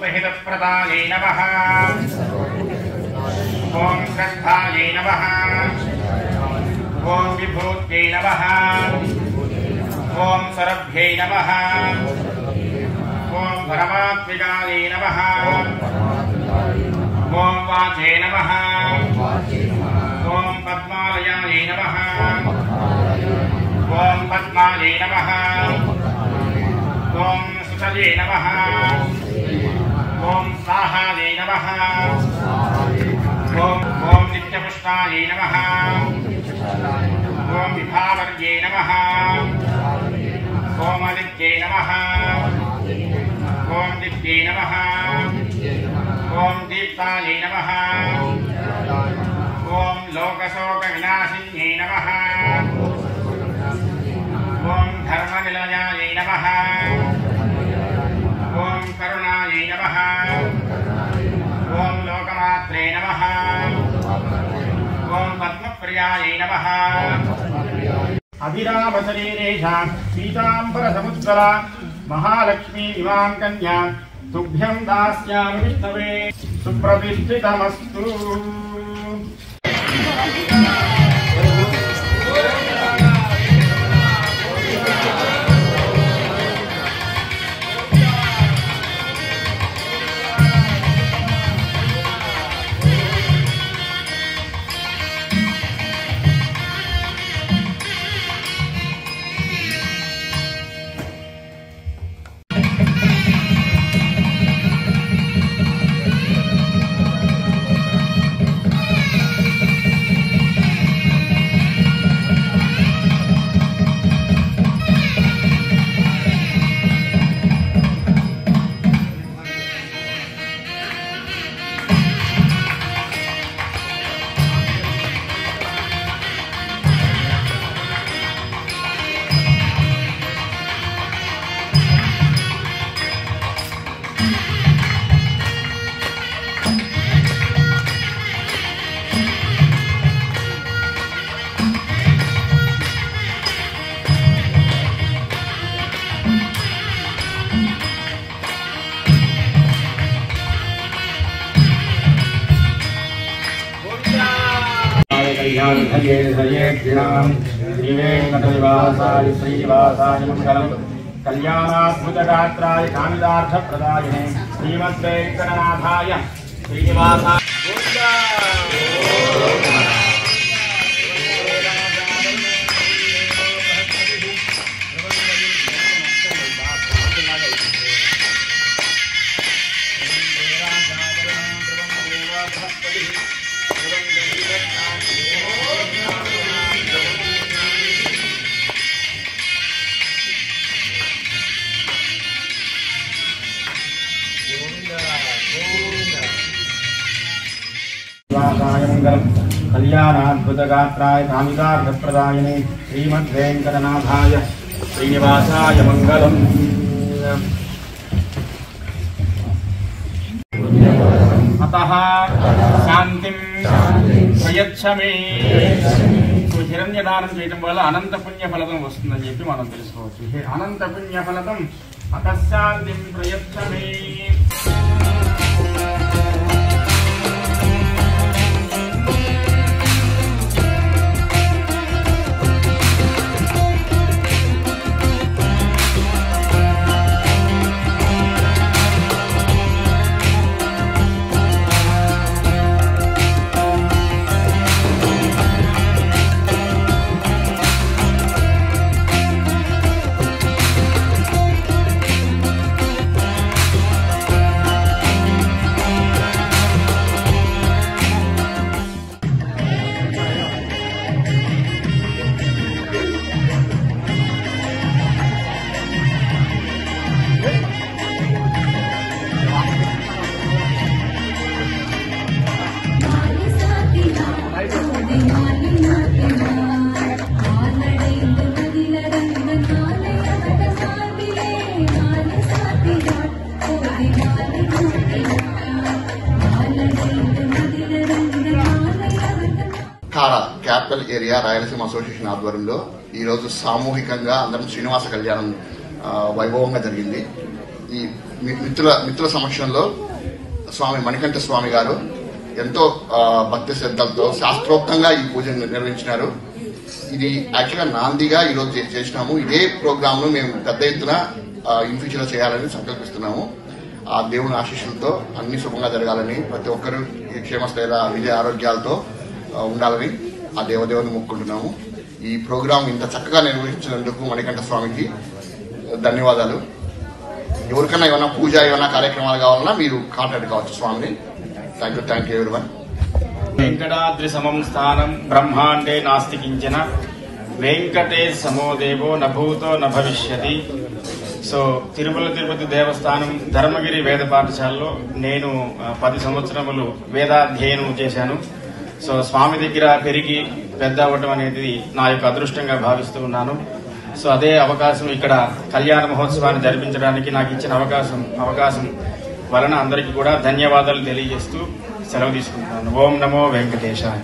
सहितप्रदायै नमः। ओम श्रद्धायै नमः। ओम विभूत्यै नमः। ओम सरभ्यै नमः। ओम परमात्मिकायै नमः। ओम वाचे नमः। ओम पद्मालयायै नमः। ओम पद्मायै नमः। ओम सुतये नमः। ओम स्वाहायै नमः। ओम नित्यपुष्टायै नमः। ओम विभावर्ये नमः। ओम आदित्ये नमः। ओम दिव्ये नमः। ओम दीप्तायै नमः। ओम लोकशोकविनाशिन्यै नमः। ओम धर्मनिलयायै नमः। ओम करुणायै नमः। ओम लोकमात्रे नमः। ओम पद्मप्रियायै नमः। अभिरामशरीरेषा पीताम्बरसमुज्ज्वला महालक्ष्मी इमां कन्या तुभ्यं दास्यामि विष्णवे सुप्रतिष्ठितमस्तु। श्रीवेंकटनिवासाय श्रीनिवासाय मंगलम कल्याणाद्भुतगात्राय कामितार्थप्रदायिने श्रीमद्वेंकटनाथाय श्रीनिवासाय मंगलम कल्याणाद्भुतगात्राय कामितार्थप्रदायिने श्रीमद्वेंकटनाथाय श्रीनिवासाय मंगलम। अतः शांतिं प्रयच्छमे। हिरण्यदाనం చేయడం వల్ల అనంత పుణ్య ఫలితం వస్తుందని చెప్పి మనం తెలుసుకోవచ్చు. హే అనంత పుణ్య ఫలితం అతః శాంతిం ప్రయచ్చమే. కారా క్యాపిటల్ ఏరియా రాయలసీమ అసోసియేషన్ ఆధ్వర్యంలో ఈరోజు సామూహికంగా అందరం శ్రీనివాస కళ్యాణం వైభవంగా జరిగింది. ఈ మిత్రుల సమక్షంలో స్వామి మణికంఠ స్వామి గారు ఎంతో భక్తి శ్రద్ధలతో శాస్త్రోక్తంగా ఈ పూజ నిర్వహించినారు. ఇది యాక్చువల్గా నాందిగా ఈరోజు చేసినాము. ఇదే ప్రోగ్రామ్ ను మేము పెద్ద ఎత్తున ఇన్ ఫ్యూచర్ చేయాలని సంకల్పిస్తున్నాము. ఆ దేవుని ఆశీస్సులతో అన్ని శుభంగా జరగాలని, ప్రతి ఒక్కరూ క్షేమస్థైర్య విజయ ఆరోగ్యాలతో ఉండాలని ఆ దేవదేవుని మొక్కుంటున్నాము. ఈ ప్రోగ్రాం ఇంత చక్కగా నిర్వహించినందుకు మణికంఠ స్వామికి ధన్యవాదాలు. ఎవరికైనా ఏమైనా పూజ ఏమైనా కార్యక్రమాలు కావాలన్నా మీరు కాంటాక్ట్ కావచ్చు స్వామిని. Thank you everyone. వెంకటాద్రి సమం స్థానం బ్రహ్మాండే నాస్తి కించన వెంకటేశ్ సమోదేవో నభూతో నభవిష్యతి. సో తిరుమల తిరుపతి దేవస్థానం ధర్మగిరి వేద పాఠశాలలో నేను 10 సంవత్సరములు వేదాధ్యయనం చేశాను. సో స్వామి దగ్గర పెరిగి పెద్ద అవ్వటం అనేది నా యొక్క అదృష్టంగా భావిస్తూ ఉన్నాను. సో అదే అవకాశం ఇక్కడ కళ్యాణ మహోత్సవాన్ని జరిపించడానికి నాకు ఇచ్చిన అవకాశం వలన అందరికీ కూడా ధన్యవాదాలు తెలియజేస్తూ సెలవు తీసుకుంటున్నాను. ఓం నమో వెంకటేశాయ.